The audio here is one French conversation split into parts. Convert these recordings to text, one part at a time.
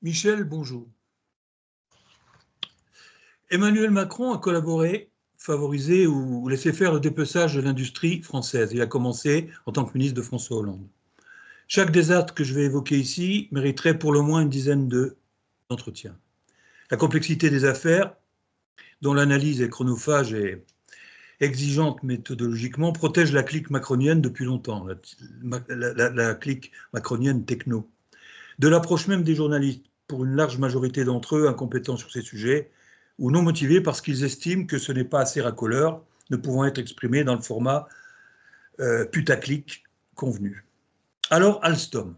Michel, bonjour. Emmanuel Macron a collaboré, favorisé ou laissé faire le dépeçage de l'industrie française. Il a commencé en tant que ministre de François Hollande. Chaque des actes que je vais évoquer ici mériterait pour le moins une dizaine d'entretiens. La complexité des affaires, dont l'analyse est chronophage et exigeante méthodologiquement, protège la clique macronienne depuis longtemps, la clique macronienne techno. De l'approche même des journalistes, pour une large majorité d'entre eux incompétents sur ces sujets, ou non motivés parce qu'ils estiment que ce n'est pas assez racoleur, ne pouvant être exprimé dans le format putaclic convenu. Alors, Alstom.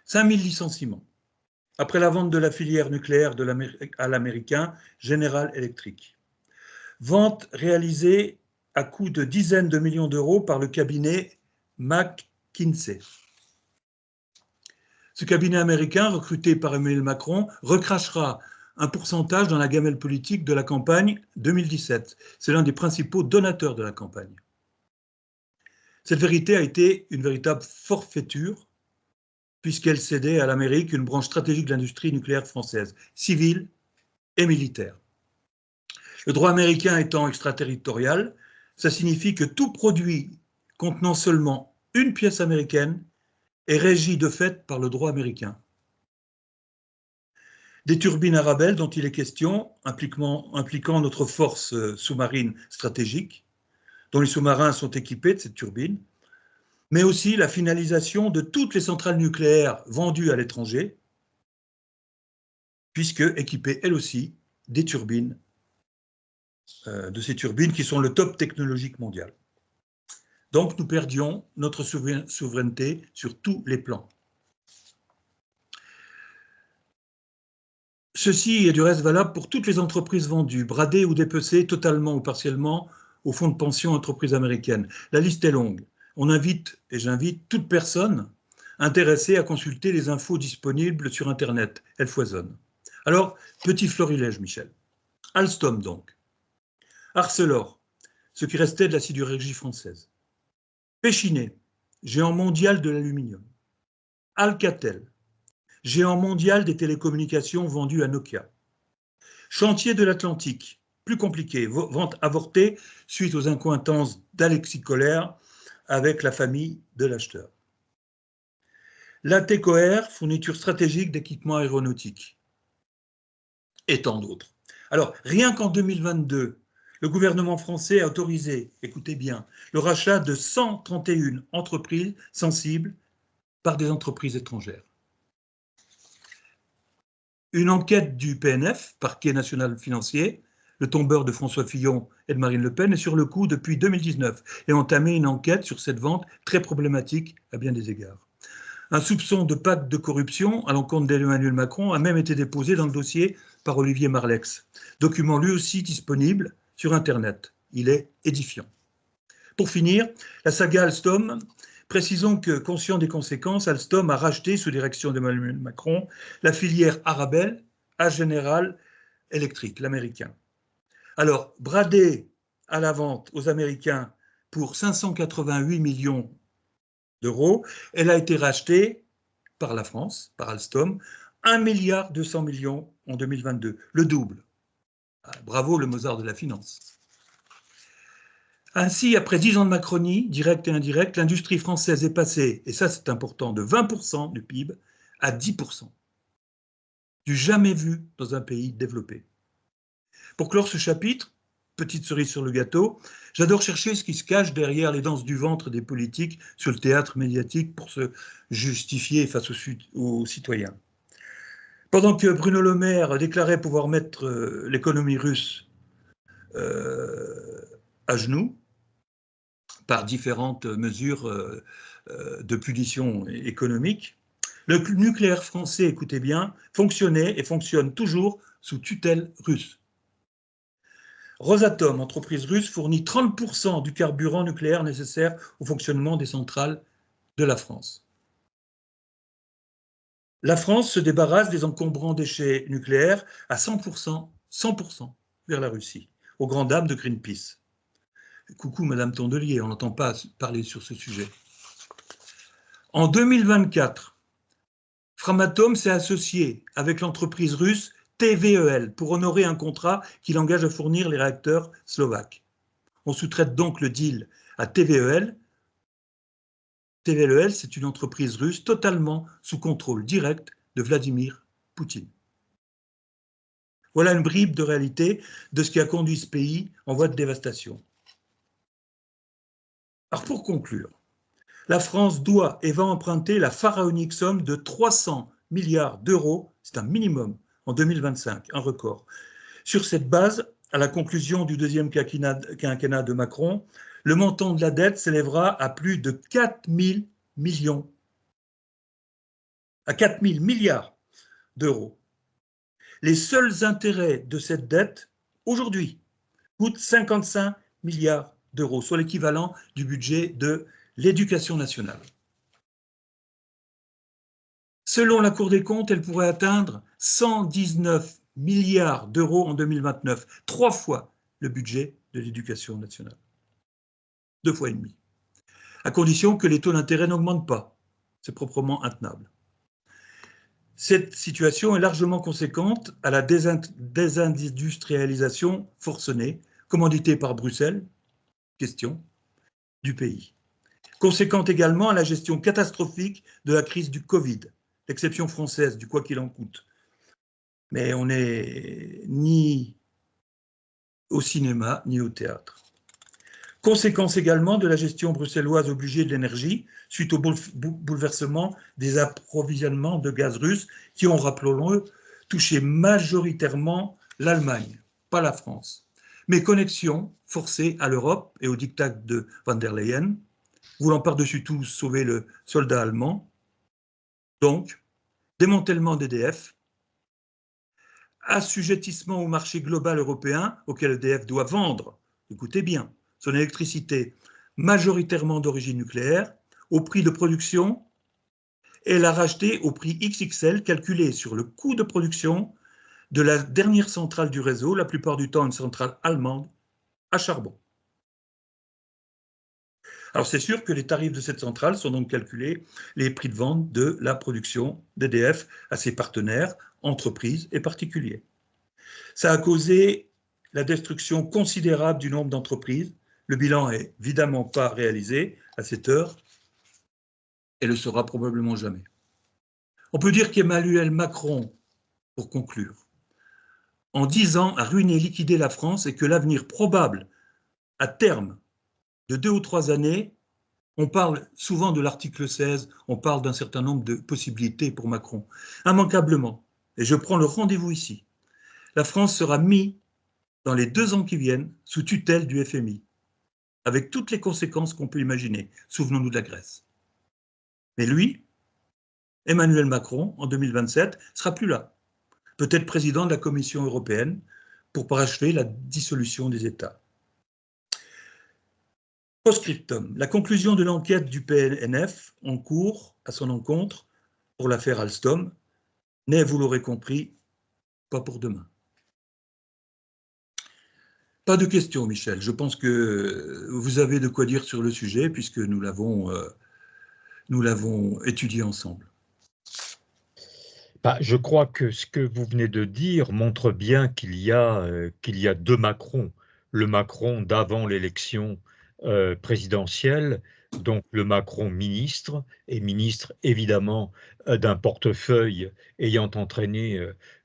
5000 licenciements. Après la vente de la filière nucléaire à l'américain General Electric. Vente réalisée à coût de dizaines de millions d'euros par le cabinet McKinsey. Ce cabinet américain, recruté par Emmanuel Macron, recrachera un pourcentage dans la gamelle politique de la campagne 2017. C'est l'un des principaux donateurs de la campagne. Cette vérité a été une véritable forfaiture, puisqu'elle cédait à l'Amérique une branche stratégique de l'industrie nucléaire française, civile et militaire. Le droit américain étant extraterritorial, ça signifie que tout produit contenant seulement une pièce américaine est régi de fait par le droit américain. Des turbines Arabelle dont il est question, impliquant notre force sous-marine stratégique, dont les sous-marins sont équipés de cette turbine, mais aussi la finalisation de toutes les centrales nucléaires vendues à l'étranger, puisque équipées elles aussi des turbines, de ces turbines qui sont le top technologique mondial. Donc nous perdions notre souveraineté sur tous les plans. Ceci est du reste valable pour toutes les entreprises vendues, bradées ou dépecées totalement ou partiellement au fonds de pension entreprises américaines. La liste est longue. On invite, et j'invite, toute personne intéressée à consulter les infos disponibles sur Internet. Elles foisonnent. Alors, petit florilège, Michel. Alstom, donc. Arcelor, ce qui restait de la sidérurgie française. Péchinet, géant mondial de l'aluminium. Alcatel, géant mondial des télécommunications vendu à Nokia. Chantier de l'Atlantique, plus compliqué, vente avortée suite aux incointances d'Alexis Kohler avec la famille de l'acheteur. Latécoère, fourniture stratégique d'équipements aéronautiques. Et tant d'autres. Alors, rien qu'en 2022, le gouvernement français a autorisé, écoutez bien, le rachat de 131 entreprises sensibles par des entreprises étrangères. Une enquête du PNF, Parquet national financier, le tombeur de François Fillon et de Marine Le Pen, est sur le coup depuis 2019 et a entamé une enquête sur cette vente très problématique à bien des égards. Un soupçon de pacte de corruption à l'encontre d'Emmanuel Macron a même été déposé dans le dossier par Olivier Marleix, document lui aussi disponible sur Internet. Il est édifiant. Pour finir, la saga Alstom. Précisons que, conscient des conséquences, Alstom a racheté, sous direction d'Emmanuel Macron, la filière Arabelle à General Electric, l'américain. Alors, bradée à la vente aux Américains pour 588 millions d'euros, elle a été rachetée par la France, par Alstom, 1,2 milliard en 2022, le double. Bravo le Mozart de la finance. Ainsi, après 10 ans de Macronie, directe et indirecte, l'industrie française est passée, et ça c'est important, de 20% du PIB à 10%. Du jamais vu dans un pays développé. Pour clore ce chapitre, petite cerise sur le gâteau, j'adore chercher ce qui se cache derrière les danses du ventre des politiques sur le théâtre médiatique pour se justifier face aux citoyens. Pendant que Bruno Le Maire déclarait pouvoir mettre l'économie russe à genoux, par différentes mesures de punition économique, le nucléaire français, écoutez bien, fonctionnait et fonctionne toujours sous tutelle russe. Rosatom, entreprise russe, fournit 30% du carburant nucléaire nécessaire au fonctionnement des centrales de la France. La France se débarrasse des encombrants déchets nucléaires à 100% vers la Russie, aux grandes dames de Greenpeace. Coucou Madame Tondelier, on n'entend pas parler sur ce sujet. En 2024, Framatome s'est associé avec l'entreprise russe TVEL pour honorer un contrat qui l'engage à fournir les réacteurs slovaques. On sous-traite donc le deal à TVEL. TVEL, c'est une entreprise russe totalement sous contrôle direct de Vladimir Poutine. Voilà une bribe de réalité de ce qui a conduit ce pays en voie de dévastation. Alors pour conclure, la France doit et va emprunter la pharaonique somme de 300 milliards d'euros, c'est un minimum, en 2025, un record. Sur cette base, à la conclusion du deuxième quinquennat de Macron, le montant de la dette s'élèvera à plus de 4 000 millions, à 4 000 milliards d'euros. Les seuls intérêts de cette dette, aujourd'hui, coûtent 55 milliards d'euros, soit l'équivalent du budget de l'éducation nationale. Selon la Cour des comptes, elle pourrait atteindre 119 milliards d'euros en 2029, 3 fois le budget de l'éducation nationale. 2 fois et demi. À condition que les taux d'intérêt n'augmentent pas. C'est proprement intenable. Cette situation est largement conséquente à la désindustrialisation forcenée, commanditée par Bruxelles, question, du pays. Conséquente également à la gestion catastrophique de la crise du Covid, l'exception française du quoi qu'il en coûte. Mais on n'est ni au cinéma ni au théâtre. Conséquence également de la gestion bruxelloise obligée de l'énergie suite au bouleversement des approvisionnements de gaz russe qui ont, rappelons-le, touché majoritairement l'Allemagne, pas la France. Mais connexion forcée à l'Europe et au diktat de von der Leyen, voulant par-dessus tout sauver le soldat allemand. Donc, démantèlement d'EDF, assujettissement au marché global européen auquel EDF doit vendre, écoutez bien, son électricité majoritairement d'origine nucléaire, au prix de production, et la racheter au prix XXL calculé sur le coût de production de la dernière centrale du réseau, la plupart du temps une centrale allemande, à charbon. Alors c'est sûr que les tarifs de cette centrale sont donc calculés les prix de vente de la production d'EDF à ses partenaires, entreprises et particuliers. Ça a causé la destruction considérable du nombre d'entreprises. Le bilan n'est évidemment pas réalisé à cette heure et le sera probablement jamais. On peut dire qu'Emmanuel Macron, pour conclure, en 10 ans a ruiné, liquidé la France et que l'avenir probable, à terme de 2 ou 3 années, on parle souvent de l'article 16, on parle d'un certain nombre de possibilités pour Macron. Immanquablement, et je prends le rendez-vous ici, la France sera mise dans les 2 ans qui viennent sous tutelle du FMI, avec toutes les conséquences qu'on peut imaginer. Souvenons-nous de la Grèce. Mais lui, Emmanuel Macron, en 2027, sera plus là. Peut-être président de la Commission européenne pour parachever la dissolution des États. Post-scriptum, la conclusion de l'enquête du PNF en cours à son encontre pour l'affaire Alstom n'est, vous l'aurez compris, pas pour demain. Pas de questions, Michel. Je pense que vous avez de quoi dire sur le sujet puisque nous l'avons étudié ensemble. Je crois que ce que vous venez de dire montre bien qu'il y a 2 Macron. Le Macron d'avant l'élection présidentielle, donc le Macron ministre, et ministre évidemment d'un portefeuille ayant entraîné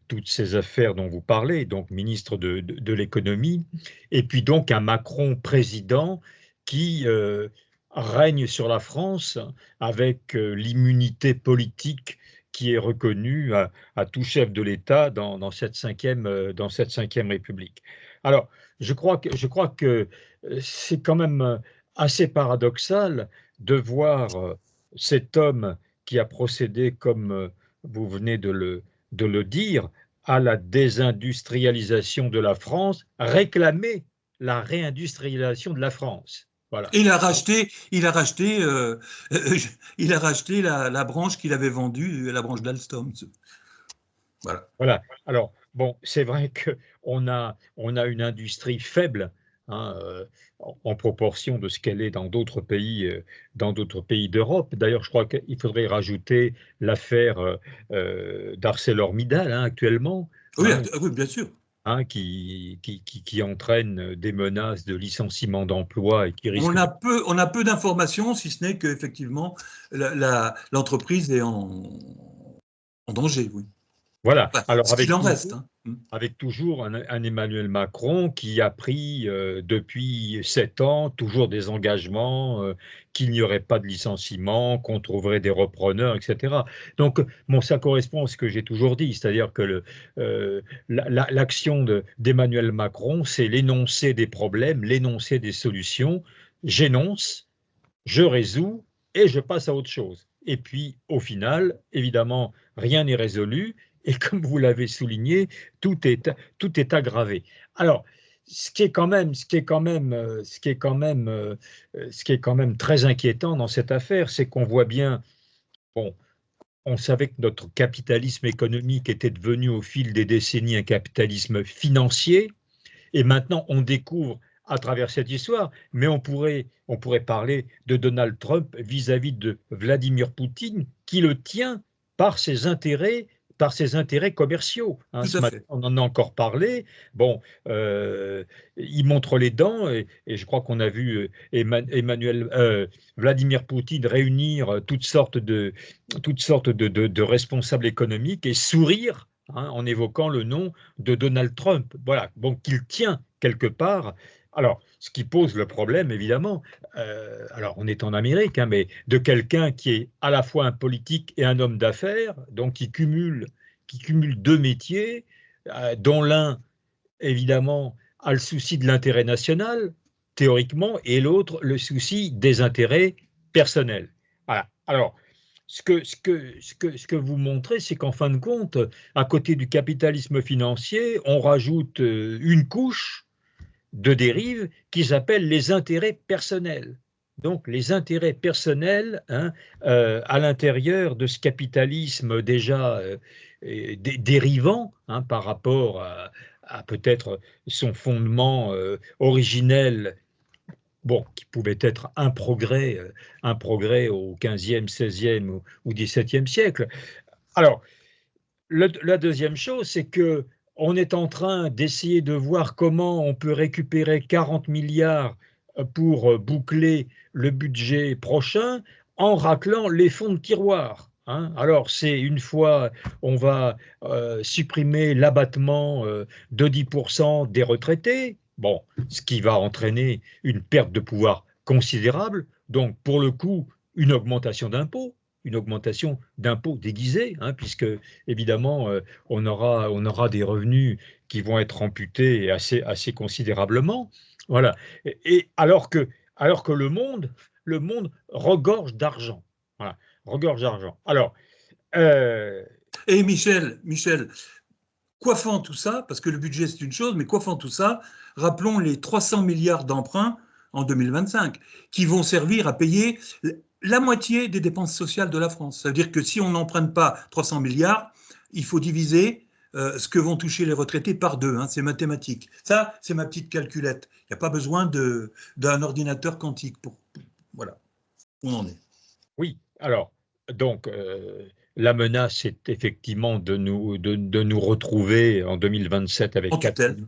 toutes ces affaires dont vous parlez, donc ministre de l'économie, et puis donc un Macron président qui règne sur la France avec l'immunité politique qui est reconnu à tout chef de l'État dans cette cinquième République. Alors, je crois que c'est quand même assez paradoxal de voir cet homme qui a procédé, comme vous venez de le dire, à la désindustrialisation de la France, réclamer la réindustrialisation de la France. Voilà. Il a racheté la branche qu'il avait vendue, la branche d'Alstom. Voilà. Alors, bon, c'est vrai qu'on a une industrie faible, hein, en proportion de ce qu'elle est dans d'autres pays d'Europe. D'ailleurs, je crois qu'il faudrait rajouter l'affaire d'ArcelorMittal, hein, actuellement, Oui, hein, oui, bien sûr. qui entraîne des menaces de licenciement d'emploi et qui risque de... On a peu d'informations, si ce n'est qu'effectivement, l'entreprise est en danger, oui. Voilà. Enfin, Alors ce qu'il en reste. Hein. avec toujours un Emmanuel Macron qui a pris depuis 7 ans toujours des engagements qu'il n'y aurait pas de licenciement, qu'on trouverait des repreneurs, etc. Donc, bon, ça correspond à ce que j'ai toujours dit, c'est-à-dire que l'action d'Emmanuel Macron, c'est l'énoncé des problèmes, l'énoncé des solutions. J'énonce, je résous et je passe à autre chose. Et puis, au final, évidemment, rien n'est résolu. Et comme vous l'avez souligné, tout est aggravé. Alors, ce qui est quand même très inquiétant dans cette affaire, c'est qu'on voit bien, bon, on savait que notre capitalisme économique était devenu au fil des décennies un capitalisme financier, et maintenant, on découvre à travers cette histoire, mais on pourrait parler de Donald Trump vis-à-vis de Vladimir Poutine, qui le tient par ses intérêts, par ses intérêts commerciaux. Hein, Tout ce à matin, fait. on en a encore parlé. Bon, il montre les dents, et je crois qu'on a vu Vladimir Poutine réunir toutes sortes de responsables économiques et sourire, hein, en évoquant le nom de Donald Trump. Voilà, donc qu'il tient quelque part. Alors, ce qui pose le problème, évidemment, alors on est en Amérique, hein, mais de quelqu'un qui est à la fois un politique et un homme d'affaires, donc qui cumule deux métiers, dont l'un, évidemment, a le souci de l'intérêt national, théoriquement, et l'autre, le souci des intérêts personnels. Voilà. Alors, ce que vous montrez, c'est qu'en fin de compte, à côté du capitalisme financier, on rajoute une couche de dérives qui s'appellent les intérêts personnels. Donc les intérêts personnels, hein, à l'intérieur de ce capitalisme déjà dérivant, hein, par rapport à peut-être son fondement originel, bon, qui pouvait être un progrès au 15e, 16e ou 17e siècle. Alors, la deuxième chose, c'est que on est en train d'essayer de voir comment on peut récupérer 40 milliards pour boucler le budget prochain en raclant les fonds de tiroir. Hein. Alors, c'est une fois, on va supprimer l'abattement de 10% des retraités, bon, ce qui va entraîner une perte de pouvoir considérable, donc pour le coup, une augmentation d'impôts, une augmentation d'impôts déguisés, hein, puisque évidemment, on aura des revenus qui vont être amputés assez considérablement. Voilà. Alors que le monde regorge d'argent. Voilà, regorge d'argent. Alors, euh, Et Michel, coiffant tout ça, parce que le budget c'est une chose, mais coiffant tout ça, rappelons les 300 milliards d'emprunts en 2025 qui vont servir à payer la moitié des dépenses sociales de la France. Ça veut dire que si on n'emprunte pas 300 milliards, il faut diviser ce que vont toucher les retraités par deux. Hein, c'est mathématique. Ça, c'est ma petite calculette. Il n'y a pas besoin d'un ordinateur quantique pour. Voilà, où on en est. oui, alors, donc, la menace est effectivement de nous retrouver en 2027 En avec tutelle.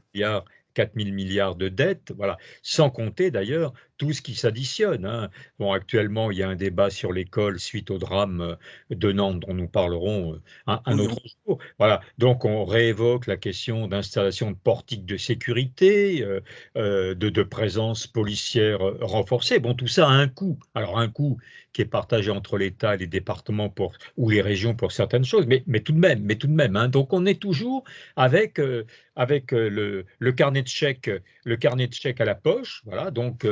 4 000 milliards de dettes, voilà, sans compter d'ailleurs tout ce qui s'additionne. Hein. Bon, actuellement, il y a un débat sur l'école suite au drame de Nantes dont nous parlerons un Oui, autre jour. Voilà, donc on réévoque la question d'installation de portiques de sécurité, de présence policière renforcée. Bon, tout ça a un coût. Alors, un coût qui est partagé entre l'État et les départements ou les régions pour certaines choses, mais tout de même. Hein. Donc on est toujours avec, le carnet de chèques à la poche, voilà. Donc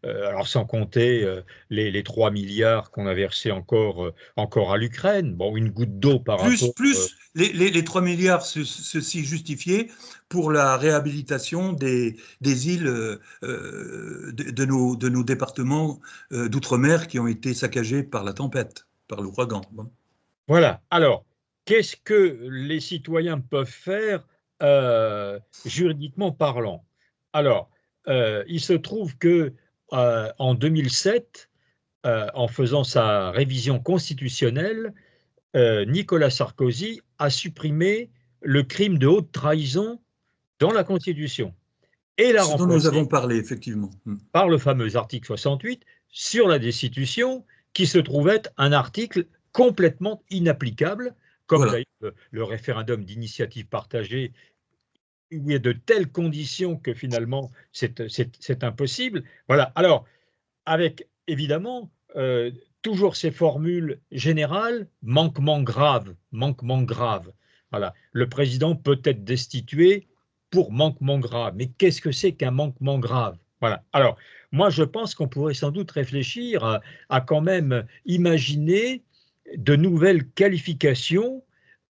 alors sans compter les 3 milliards qu'on a versés encore à l'Ukraine. Bon, une goutte d'eau par rapport. Plus les 3 milliards, ceci justifié pour la réhabilitation des îles de nos départements d'outre-mer qui ont été saccagés par la tempête, par l'ouragan. Bon. Voilà. Alors, qu'est-ce que les citoyens peuvent faire juridiquement parlant? Alors, il se trouve que en 2007, en faisant sa révision constitutionnelle, Nicolas Sarkozy a supprimé le crime de haute trahison dans la Constitution et l'a Ce dont nous avons remplacé parlé, effectivement. par le fameux article 68 sur la destitution, qui se trouve être un article complètement inapplicable, comme Voilà. d'ailleurs le référendum d'initiative partagée, où il y a de telles conditions que finalement c'est impossible. Voilà. Alors, avec évidemment toujours ces formules générales, manquement grave, manquement grave. Voilà. Le président peut être destitué pour manquement grave. Mais qu'est-ce que c'est qu'un manquement grave? Voilà. Alors, moi, je pense qu'on pourrait sans doute réfléchir à quand même imaginer de nouvelles qualifications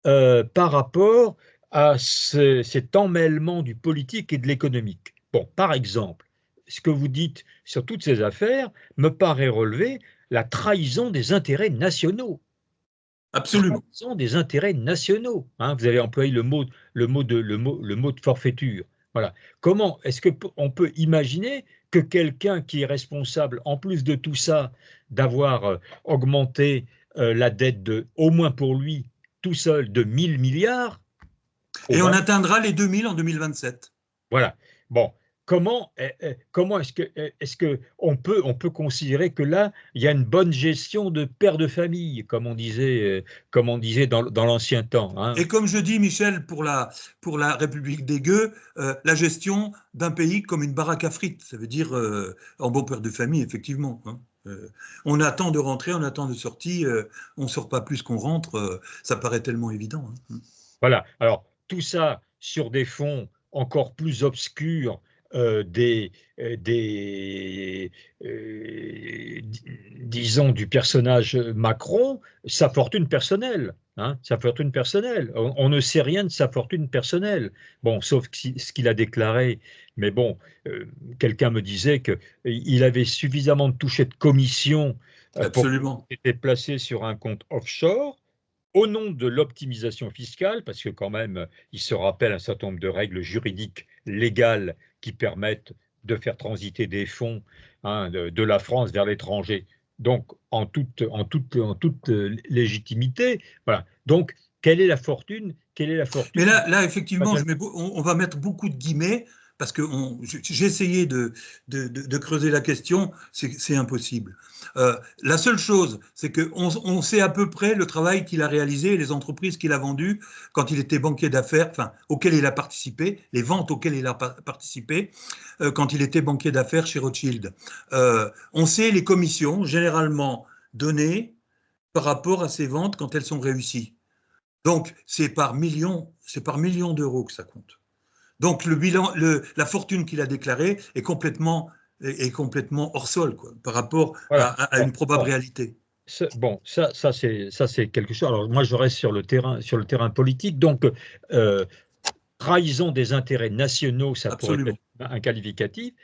par rapport à cet emmêlement du politique et de l'économique. Bon, par exemple, ce que vous dites sur toutes ces affaires me paraît relever la trahison des intérêts nationaux. Absolument. Trahison des intérêts nationaux. Hein, vous avez employé le mot de forfaiture. Voilà. Comment est-ce qu'on peut imaginer que quelqu'un qui est responsable, en plus de tout ça, d'avoir augmenté la dette au moins pour lui, tout seul, de 1000 milliards, Et on probablement. atteindra les 2000 en 2027. Voilà. Bon, comment est-ce que on peut considérer que là, il y a une bonne gestion de père de famille, comme on disait dans l'ancien temps, hein. Et comme je dis, Michel, pour la République des Gueux, la gestion d'un pays comme une baraque à frites. Ça veut dire, en bon père de famille, effectivement. Hein. On attend de rentrer, on attend de sortir, on ne sort pas plus qu'on rentre. Ça paraît tellement évident. Hein. Voilà. Alors, tout ça sur des fonds encore plus obscurs, des, des disons, du personnage Macron, sa fortune personnelle. Hein, sa fortune personnelle. On ne sait rien de sa fortune personnelle. Bon, sauf ce qu'il a déclaré. Mais bon, quelqu'un me disait qu'il avait suffisamment de touchés de commission pour qu'il Absolument. était placé sur un compte offshore au nom de l'optimisation fiscale, parce que quand même, il se rappelle un certain nombre de règles juridiques légales qui permettent de faire transiter des fonds, hein, de la France vers l'étranger, donc en toute légitimité. Voilà. Donc, quelle est la fortune? Quelle est la Mais fortune? là effectivement, on va mettre beaucoup de guillemets parce que j'ai essayé de creuser la question, c'est impossible. La seule chose, c'est qu'on sait à peu près le travail qu'il a réalisé et les entreprises qu'il a vendues quand il était banquier d'affaires, enfin, auxquelles il a participé, les ventes auxquelles il a participé quand il était banquier d'affaires chez Rothschild. On sait les commissions généralement données par rapport à ces ventes quand elles sont réussies. Donc, c'est par millions d'euros que ça compte. Donc, le bilan, la fortune qu'il a déclarée est complètement hors sol, quoi, par rapport Voilà. à une probable Bon, réalité. bon, ça c'est quelque chose. Alors moi, je reste sur le terrain politique. Donc, euh, trahison des intérêts nationaux, ça pourrait être Absolument. un qualificatif.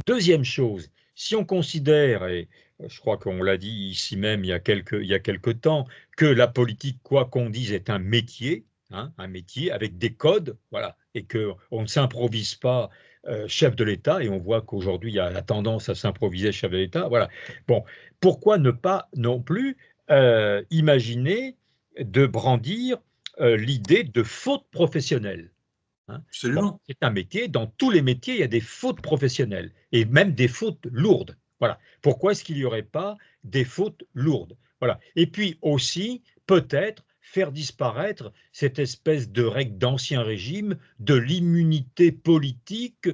Deuxième chose, si on considère, et je crois qu'on l'a dit ici même il y a quelques temps, que la politique, quoi qu'on dise, est un métier, hein, un métier avec des codes, voilà, et qu'on ne s'improvise pas chef de l'État, et on voit qu'aujourd'hui il y a la tendance à s'improviser chef de l'État, voilà. Bon, pourquoi ne pas non plus imaginer de brandir l'idée de faute professionnelle? Hein. Bon, Absolument. c'est un métier, dans tous les métiers, il y a des fautes professionnelles et même des fautes lourdes. Voilà. Pourquoi est-ce qu'il n'y aurait pas des fautes lourdes? Voilà. Et puis aussi, peut-être faire disparaître cette espèce de règle d'ancien régime de l'immunité politique,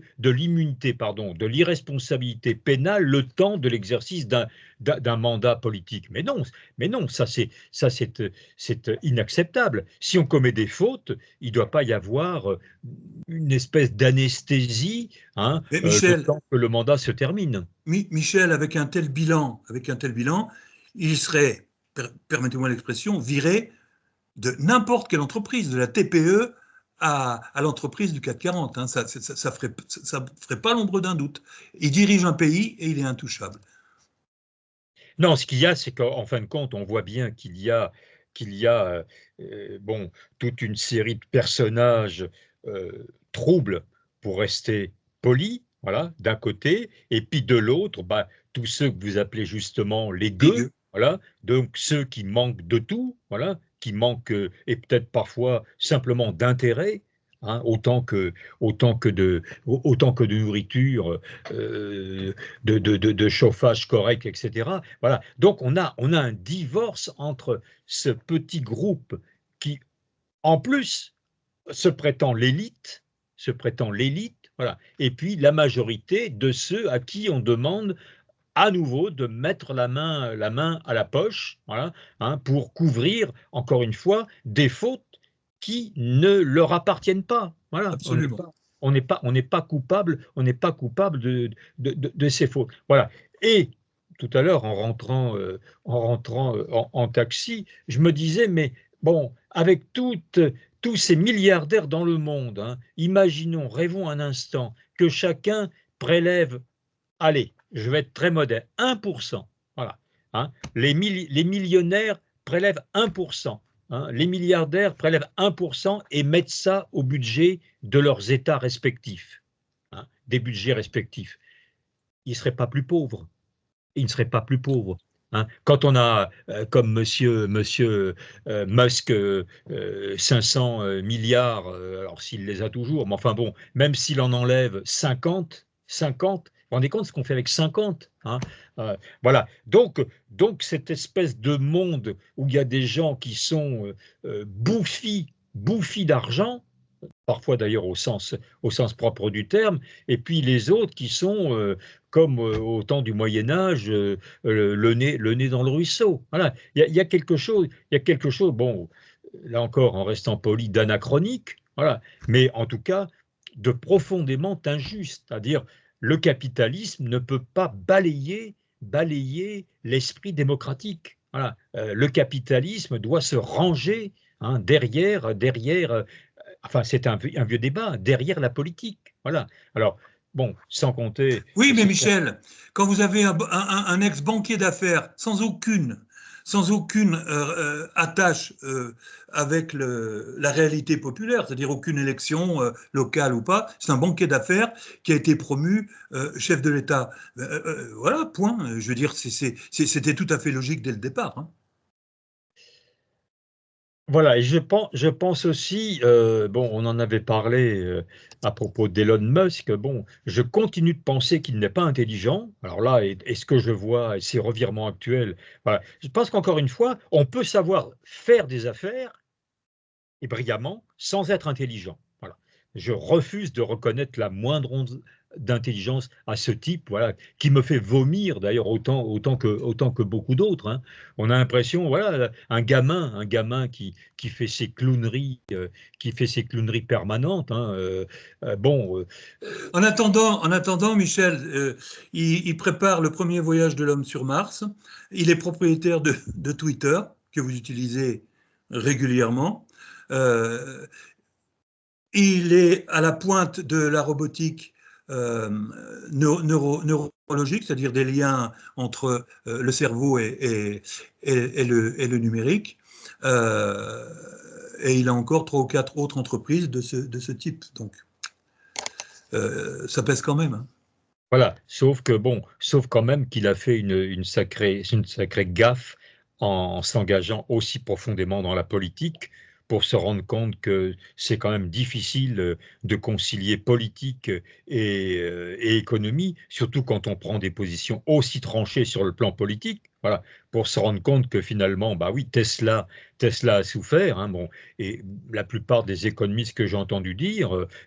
pardon, de l'irresponsabilité pénale le temps de l'exercice d'un mandat politique. Mais non, c'est inacceptable. Si on commet des fautes, il ne doit pas y avoir une espèce d'anesthésie, hein, Mais le Michel, temps que le mandat se termine. Michel, avec un tel bilan, il serait, permettez-moi l'expression, viré de n'importe quelle entreprise, de la TPE à l'entreprise du CAC 40. Hein. Ça ferait pas l'ombre d'un doute. Il dirige un pays et il est intouchable. Non, ce qu'il y a, c'est qu'en fin de compte, on voit bien qu'il y a bon, toute une série de personnages troubles, pour rester poli, voilà, d'un côté, et puis de l'autre, bah, tous ceux que vous appelez justement les gueux, dégueu. voilà, donc ceux qui manquent de tout, voilà, qui manquent et peut-être parfois simplement d'intérêt, hein, autant que de nourriture, de chauffage correct, etc. Voilà. Donc on a un divorce entre ce petit groupe qui, en plus, se prétend l'élite, voilà, et puis la majorité de ceux à qui on demande à nouveau de mettre la main à la poche, voilà, hein, pour couvrir, encore une fois, des fautes qui ne leur appartiennent pas. Voilà, Absolument. on n'est pas coupable de ces fautes. Voilà. Et tout à l'heure, en rentrant en taxi, je me disais, mais bon, avec tous ces milliardaires dans le monde, hein, imaginons, rêvons un instant, que chacun prélève, allez, je vais être très modeste, 1%. Voilà, hein. Les millionnaires prélèvent 1%, hein. Les milliardaires prélèvent 1% et mettent ça au budget de leurs États respectifs, hein, des budgets respectifs. Ils ne seraient pas plus pauvres. Ils ne seraient pas plus pauvres, hein. Quand on a, comme monsieur Musk, 500 milliards, alors s'il les a toujours, mais enfin bon, même s'il en enlève 50, vous vous rendez compte ce qu'on fait avec 50, hein, voilà. Donc, cette espèce de monde où il y a des gens qui sont bouffis d'argent, parfois d'ailleurs au sens propre du terme, et puis les autres qui sont, comme au temps du Moyen Âge, le nez dans le ruisseau. Voilà, il y a quelque chose, bon, là encore, en restant poli, d'anachronique, voilà, mais en tout cas, de profondément injuste, c'est-à-dire le capitalisme ne peut pas balayer l'esprit démocratique. Voilà. Le capitalisme doit se ranger, hein, derrière, enfin, c'est un vieux débat, derrière la politique. Voilà. Alors, bon, sans compter. Oui, mais Michel, quand vous avez un ex-banquier d'affaires sans aucune attache avec la réalité populaire, c'est-à-dire aucune élection locale ou pas, c'est un banquier d'affaires qui a été promu chef de l'État. Voilà, point. Je veux dire, c'était tout à fait logique dès le départ, hein. Voilà, et je pense aussi, bon, on en avait parlé à propos d'Elon Musk, bon, je continue de penser qu'il n'est pas intelligent. Alors là, et ce que je vois, et ces revirements actuels, voilà, je pense qu'encore une fois, on peut savoir faire des affaires et brillamment sans être intelligent. Voilà. Je refuse de reconnaître la moindre once d'intelligence à ce type, voilà, qui me fait vomir d'ailleurs autant que beaucoup d'autres, hein. On a l'impression, voilà, un gamin qui fait ses clowneries permanentes, hein, bon, En attendant, Michel, il prépare le premier voyage de l'homme sur Mars. Il est propriétaire de Twitter, que vous utilisez régulièrement. Euh, il est à la pointe de la robotique neurologique, c'est-à-dire des liens entre le cerveau et le numérique. Euh, et il a encore 3 ou 4 autres entreprises de ce type. Donc, ça pèse quand même, hein. voilà, sauf quand même qu'il a fait une sacrée gaffe en s'engageant aussi profondément dans la politique pour se rendre compte que c'est quand même difficile de concilier politique et économie, surtout quand on prend des positions aussi tranchées sur le plan politique. Voilà, pour se rendre compte que finalement, bah oui, Tesla a souffert, hein, bon, et la plupart des économistes que j'ai entendu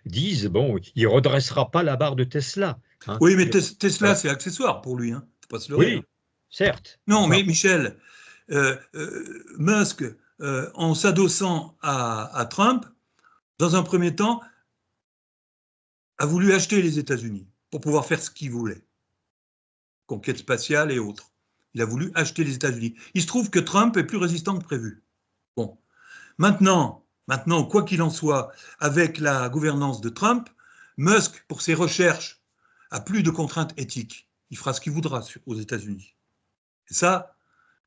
disent, bon, il redressera pas la barre de Tesla. Hein. Oui, mais Tesla, Voilà. c'est accessoire pour lui, hein. Faut pas se leurrer, hein. Oui, certes. Non, Enfin, mais Michel, Musk, en s'adossant à Trump, dans un premier temps, a voulu acheter les États-Unis pour pouvoir faire ce qu'il voulait, conquête spatiale et autres. Il a voulu acheter les États-Unis. Il se trouve que Trump est plus résistant que prévu. Bon, maintenant, quoi qu'il en soit, avec la gouvernance de Trump, Musk, pour ses recherches, a plus de contraintes éthiques. Il fera ce qu'il voudra aux États-Unis. Et ça,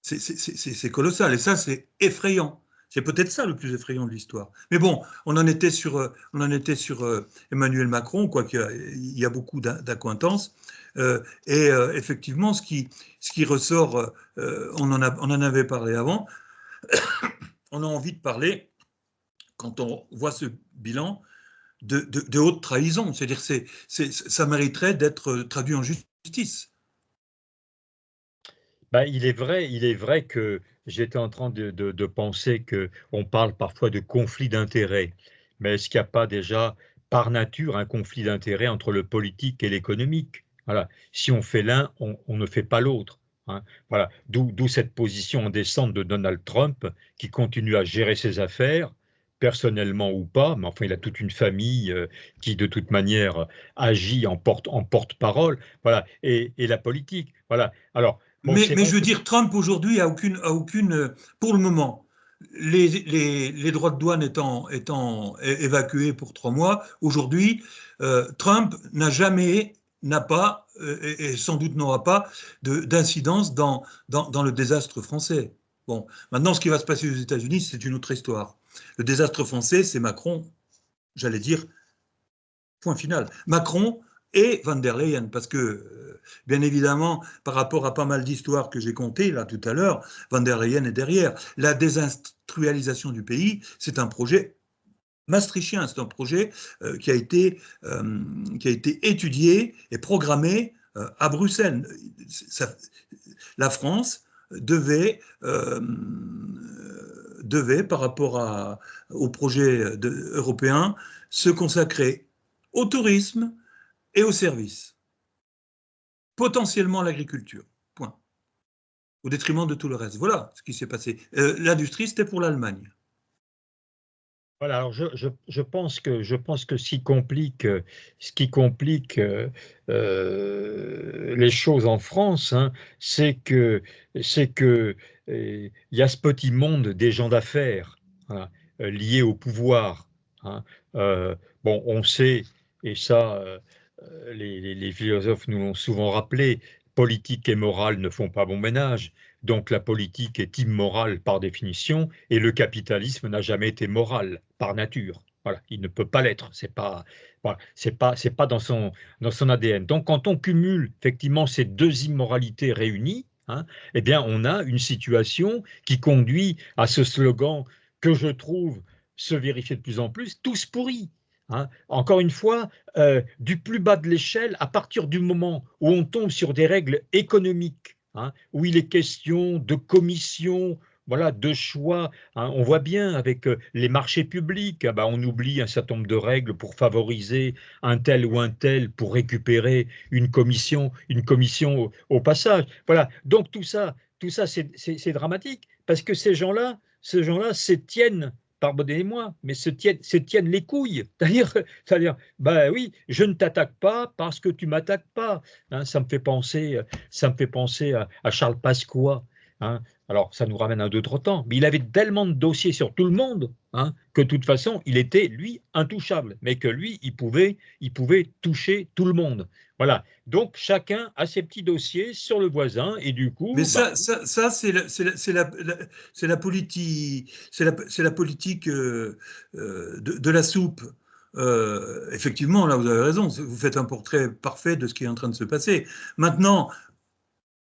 c'est colossal. Et ça, c'est effrayant. C'est peut-être ça le plus effrayant de l'histoire. Mais bon, on en était sur Emmanuel Macron, quoi qu'il y a beaucoup d'accointances. Effectivement, ce qui ressort, on en avait parlé avant, on a envie de parler, quand on voit ce bilan, de haute trahison. C'est-à-dire ça mériterait d'être traduit en justice. Ben, il est vrai que j'étais en train de penser qu'on parle parfois de conflit d'intérêts, mais est-ce qu'il n'y a pas déjà, par nature, un conflit d'intérêts entre le politique et l'économique? Voilà. Si on fait l'un, on ne fait pas l'autre, hein. Voilà. D'où cette position en descente de Donald Trump, qui continue à gérer ses affaires, personnellement ou pas, mais enfin, il a toute une famille qui, de toute manière, agit en porte-parole, voilà, et la politique. Voilà. Alors, bon, c'est Mais vrai je veux que dire, Trump aujourd'hui a aucune, pour le moment, les droits de douane étant évacués pour 3 mois, aujourd'hui, Trump n'a pas, et sans doute n'aura pas, d'incidence dans le désastre français. Bon, maintenant, ce qui va se passer aux États-Unis, c'est une autre histoire. Le désastre français, c'est Macron, j'allais dire, point final. Macron et Van der Leyen, parce que, bien évidemment, par rapport à pas mal d'histoires que j'ai contées là tout à l'heure, Van der Leyen est derrière. La désindustrialisation du pays, c'est un projet maastrichtien, c'est un projet qui a été étudié et programmé à Bruxelles. La France devait, par rapport au projet européen, se consacrer au tourisme et aux services, potentiellement l'agriculture, point, au détriment de tout le reste. Voilà ce qui s'est passé. L'industrie, c'était pour l'Allemagne. voilà, alors je pense que ce qui complique les choses en France, hein, c'est que il y a ce petit monde des gens d'affaires, hein, liés au pouvoir, hein. Bon, on sait, et ça, les philosophes nous l'ont souvent rappelé, politique et morale ne font pas bon ménage. Donc la politique est immorale par définition et le capitalisme n'a jamais été moral par nature. Voilà, il ne peut pas l'être. Voilà, c'est pas dans son ADN. Donc quand on cumule effectivement ces deux immoralités réunies, hein, eh bien on a une situation qui conduit à ce slogan que je trouve se vérifier de plus en plus, tous pourris, hein. Encore une fois, du plus bas de l'échelle, à partir du moment où on tombe sur des règles économiques, hein, où il est question de commission, voilà, de choix, hein. On voit bien avec les marchés publics, ah ben, on oublie un certain nombre de règles pour favoriser un tel ou un tel pour récupérer une commission au passage. Voilà. Donc tout ça, c'est dramatique parce que ces gens-là s'étiennent, pardonnez-moi, mais se tiennent les couilles. C'est-à-dire, bah oui, je ne t'attaque pas parce que tu m'attaques pas, hein. Ça me fait penser à Charles Pasqua, hein. Alors, ça nous ramène à d'autres temps, mais il avait tellement de dossiers sur tout le monde, hein, que de toute façon, il était, lui, intouchable, mais que lui, il pouvait toucher tout le monde. Voilà. Donc, chacun a ses petits dossiers sur le voisin, et du Mais coup, bah, c'est la politique, c'est la politique de la soupe. Effectivement, là, vous avez raison. Vous faites un portrait parfait de ce qui est en train de se passer. Maintenant,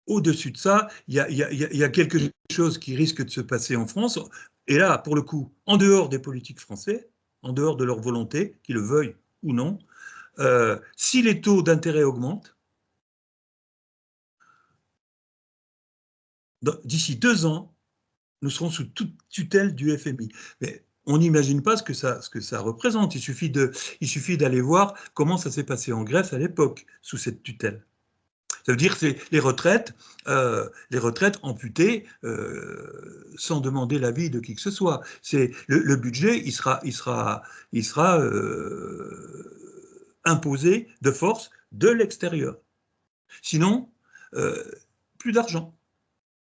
au-dessus de ça, il y a quelque chose qui risque de se passer en France. Et là, pour le coup, en dehors des politiques français, en dehors de leur volonté, qu'ils le veuillent ou non, si les taux d'intérêt augmentent, d'ici 2 ans, nous serons sous toute tutelle du FMI. Mais on n'imagine pas ce que ça représente. Il suffit d'aller voir comment ça s'est passé en Grèce à l'époque, sous cette tutelle. Ça veut dire que c'est les retraites amputées sans demander l'avis de qui que ce soit. C'est le budget, il sera imposé de force de l'extérieur. Sinon, plus d'argent,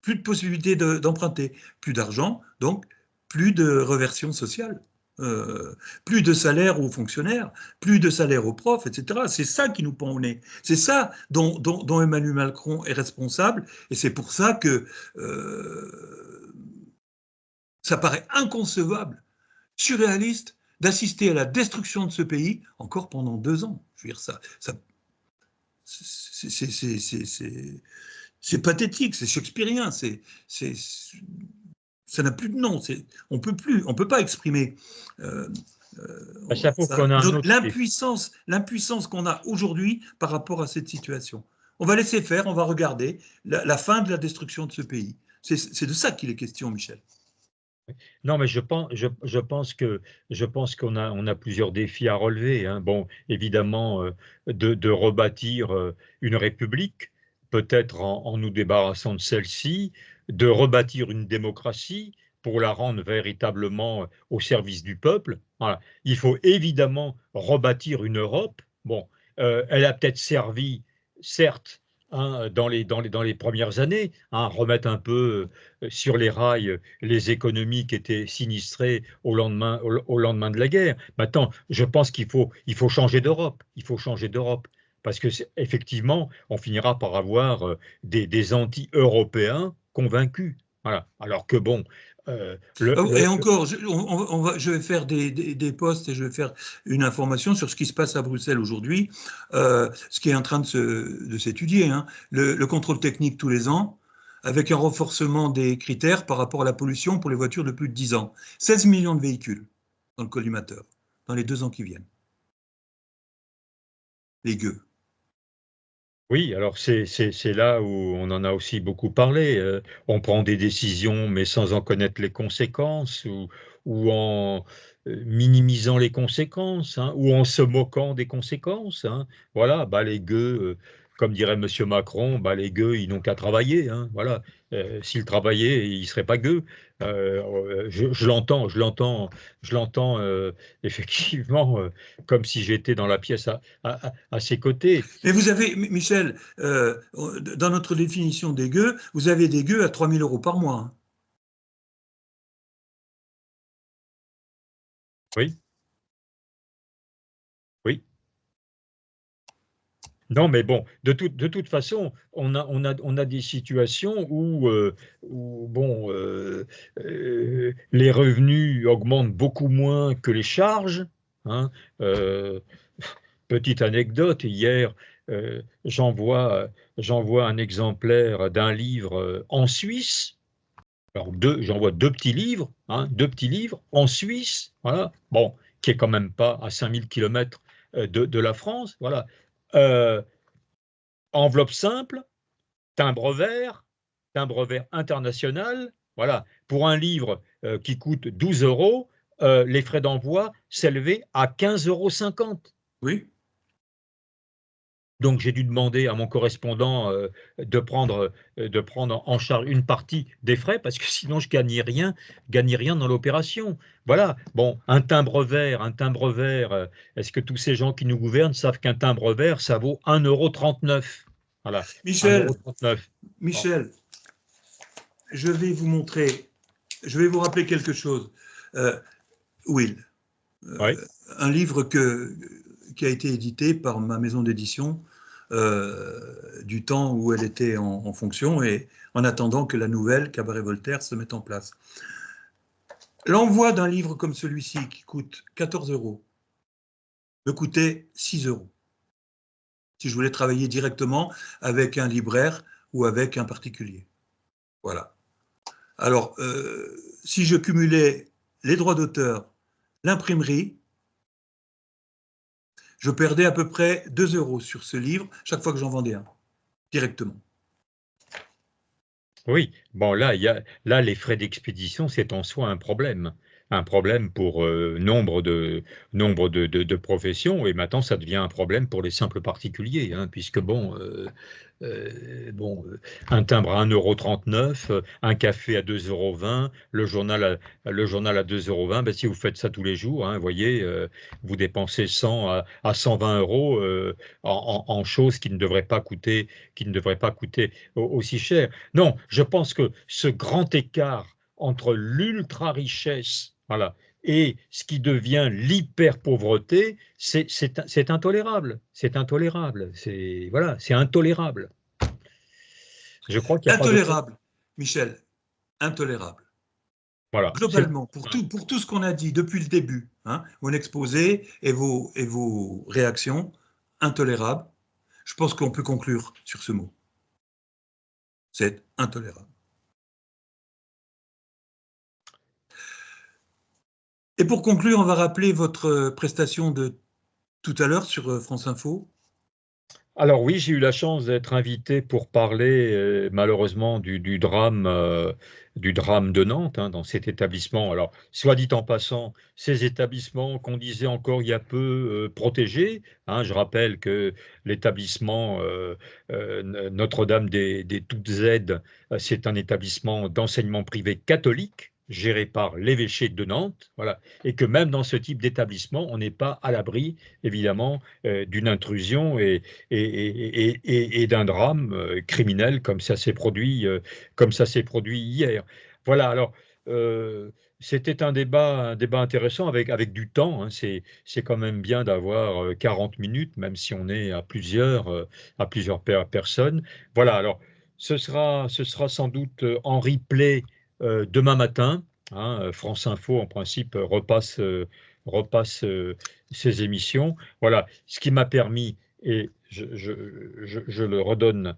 plus de possibilité d'emprunter, plus d'argent, donc plus de reversion sociale. Plus de salaire aux fonctionnaires, plus de salaire aux profs, etc. C'est ça qui nous pend au nez. C'est ça dont Emmanuel Macron est responsable, et c'est pour ça que Ça paraît inconcevable, surréaliste, d'assister à la destruction de ce pays encore pendant 2 ans. Je veux dire, c'est pathétique, c'est shakespearien, ça n'a plus de nom. On peut pas exprimer Ça prouve qu'on a un autre l'impuissance qu'on a aujourd'hui par rapport à cette situation. On va laisser faire, on va regarder la fin de la destruction de ce pays. C'est de ça qu'il est question, Michel. Non, mais je pense qu'on a plusieurs défis à relever, hein. Bon, évidemment, de rebâtir une république, peut-être en nous débarrassant de celle-ci, de rebâtir une démocratie pour la rendre véritablement au service du peuple. Voilà. Il faut évidemment rebâtir une Europe. Bon, elle a peut-être servi, certes, hein, dans les premières années, hein, remettre un peu sur les rails les économies qui étaient sinistrées au lendemain de la guerre. Maintenant, je pense il faut changer d'Europe. Il faut changer d'Europe. Parce que effectivement, on finira par avoir des anti-européens convaincus. Voilà. Alors que bon, Et encore, je vais faire des posts et je vais faire une information sur ce qui se passe à Bruxelles aujourd'hui, ce qui est en train de s'étudier, hein. Le contrôle technique tous les ans, avec un renforcement des critères par rapport à la pollution pour les voitures de plus de 10 ans. 16 millions de véhicules dans le collimateur, dans les 2 ans qui viennent. Les gueux. Oui, alors c'est là où on en a aussi beaucoup parlé. On prend des décisions, mais sans en connaître les conséquences, ou en minimisant les conséquences, hein, ou en se moquant des conséquences, hein. Voilà, bah les gueux, comme dirait Monsieur Macron, bah les gueux, ils n'ont qu'à travailler, hein. Voilà, s'ils travaillaient, ils seraient pas gueux. Je l'entends effectivement, comme si j'étais dans la pièce à ses côtés. Mais vous avez, Michel, dans notre définition des gueux, vous avez des gueux à 3 000 € par mois, hein. Oui, oui. Non, mais bon, de toute façon, on a des situations où bon, les revenus augmentent beaucoup moins que les charges, hein. Euh, Petite anecdote, hier, j'envoie un exemplaire d'un livre en Suisse. Alors j'envoie deux petits livres, hein, deux petits livres en Suisse, voilà, bon, qui est quand même pas à 5 000 km de la France, voilà. Euh, Enveloppe simple, timbre vert international, voilà. Pour un livre qui coûte 12 euros, les frais d'envoi s'élevaient à 15,50 €. Oui. Donc j'ai dû demander à mon correspondant de prendre en charge une partie des frais parce que sinon je gagnais rien dans l'opération. Voilà. Bon, un timbre vert. Est-ce que tous ces gens qui nous gouvernent savent qu'un timbre vert ça vaut 1,39 €? Voilà, Michel, 1,39 €. Bon. Michel, je vais vous montrer, je vais vous rappeler quelque chose. Will, Oui, un livre qui a été édité par ma maison d'édition du temps où elle était en fonction et en attendant que la nouvelle Cabaret Voltaire se mette en place. L'envoi d'un livre comme celui-ci qui coûte 14 € me coûtait 6 € si je voulais travailler directement avec un libraire ou avec un particulier. Voilà. Alors, si je cumulais les droits d'auteur, l'imprimerie, je perdais à peu près 2 € sur ce livre chaque fois que j'en vendais un, directement. oui. Bon, là, les frais d'expédition, c'est en soi un problème. Un problème pour nombre de professions, et maintenant ça devient un problème pour les simples particuliers, hein, puisque un timbre à 1,39 €, un café à 2,20 €, le journal à 2,20 €, ben, si vous faites ça tous les jours, hein, vous voyez, vous dépensez 100 à 120 € en choses qui ne devraient pas coûter aussi cher. Non, je pense que ce grand écart entre l'ultra-richesse, voilà, et ce qui devient l'hyper-pauvreté, c'est intolérable. C'est intolérable. C'est intolérable. Je crois qu'il n'y a pas d'autre. Intolérable, Michel, intolérable. Voilà. Globalement, pour tout ce qu'on a dit depuis le début, hein, mon exposé et vos réactions, intolérables, je pense qu'on peut conclure sur ce mot. C'est intolérable. Et pour conclure, on va rappeler votre prestation de tout à l'heure sur France Info. Alors oui, j'ai eu la chance d'être invité pour parler malheureusement du drame de Nantes, hein, dans cet établissement. Alors, soit dit en passant, ces établissements qu'on disait encore il y a peu protégés, hein, je rappelle que l'établissement Notre-Dame des Toutes Aides, c'est un établissement d'enseignement privé catholique géré par l'évêché de Nantes, voilà, et que même dans ce type d'établissement, on n'est pas à l'abri, évidemment, d'une intrusion et d'un drame criminel comme ça s'est produit, hier. Voilà, alors c'était un débat intéressant avec du temps, hein. C'est quand même bien d'avoir 40 minutes, même si on est à plusieurs personnes. Voilà, alors ce sera sans doute en replay demain matin, hein. France Info, en principe, repasse ses émissions. Voilà, ce qui m'a permis, et je le redonne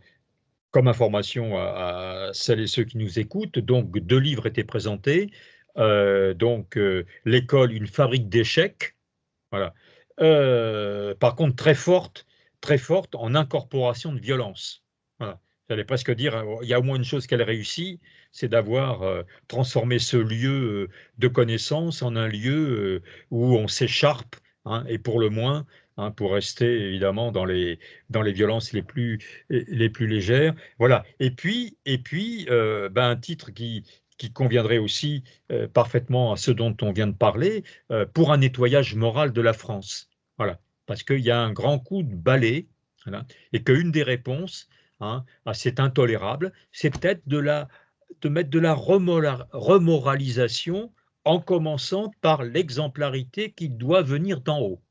comme information à celles et ceux qui nous écoutent. Donc, 2 livres étaient présentés. L'école, une fabrique d'échecs. Voilà. Par contre, très forte en incorporation de violence. Voilà. J'allais presque dire, il y a au moins une chose qu'elle réussit, c'est d'avoir transformé ce lieu de connaissance en un lieu où on s'écharpe, hein, et pour le moins, hein, pour rester évidemment dans les violences les plus légères. Voilà. Et puis un titre qui conviendrait aussi parfaitement à ce dont on vient de parler, pour un nettoyage moral de la France. Voilà. Parce qu'il y a un grand coup de balai, voilà, et qu'une des réponses, hein, à cet intolérable, c'est peut-être de mettre de la remoralisation en commençant par l'exemplarité qui doit venir d'en haut.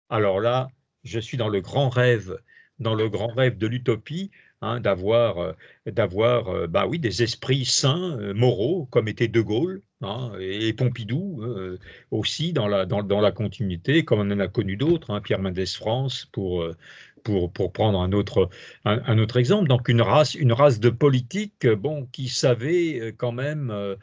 Alors là, je suis dans le grand rêve de l'utopie, hein, d'avoir bah oui, des esprits sains, moraux, comme était De Gaulle, hein, et Pompidou aussi dans la continuité, comme on en a connu d'autres, hein, Pierre Mendès France, pour prendre un autre exemple. Donc une race de politiques, bon, qui savait quand même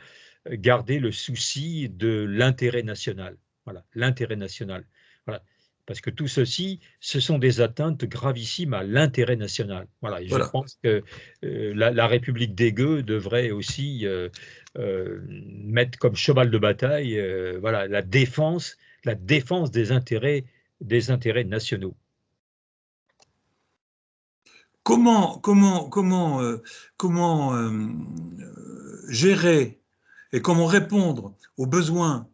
garder le souci de l'intérêt national. Voilà, l'intérêt national. Voilà. Parce que tout ceci, ce sont des atteintes gravissimes à l'intérêt national. Voilà. Et je Voilà. pense que la République des gueux devrait aussi mettre comme cheval de bataille, voilà, la défense des intérêts nationaux. Comment gérer et comment répondre aux besoins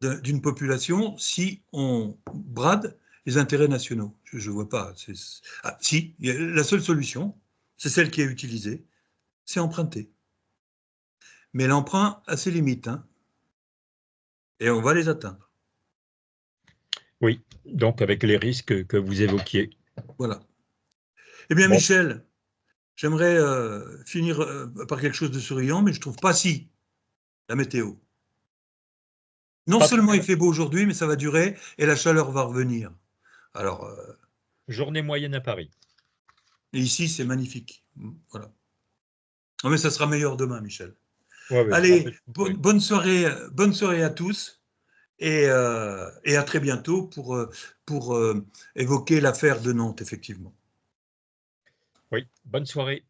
d'une population si on brade les intérêts nationaux? Je ne vois pas. Si, la seule solution, c'est celle qui est utilisée, c'est emprunter. Mais l'emprunt a ses limites, hein, et on va les atteindre. Oui, donc avec les risques que vous évoquiez. Voilà. Eh bien, Bon, Michel, j'aimerais finir par quelque chose de souriant, mais je ne trouve pas si la météo. Non pas de seulement il problème. fait beau aujourd'hui, mais ça va durer et la chaleur va revenir. Alors, Journée moyenne à Paris. et ici, c'est magnifique. Voilà. Non, mais ça sera meilleur demain, Michel. Ouais, ouais, Allez, oui. bonne soirée à tous et à très bientôt pour évoquer l'affaire de Nantes, effectivement. Oui, bonne soirée.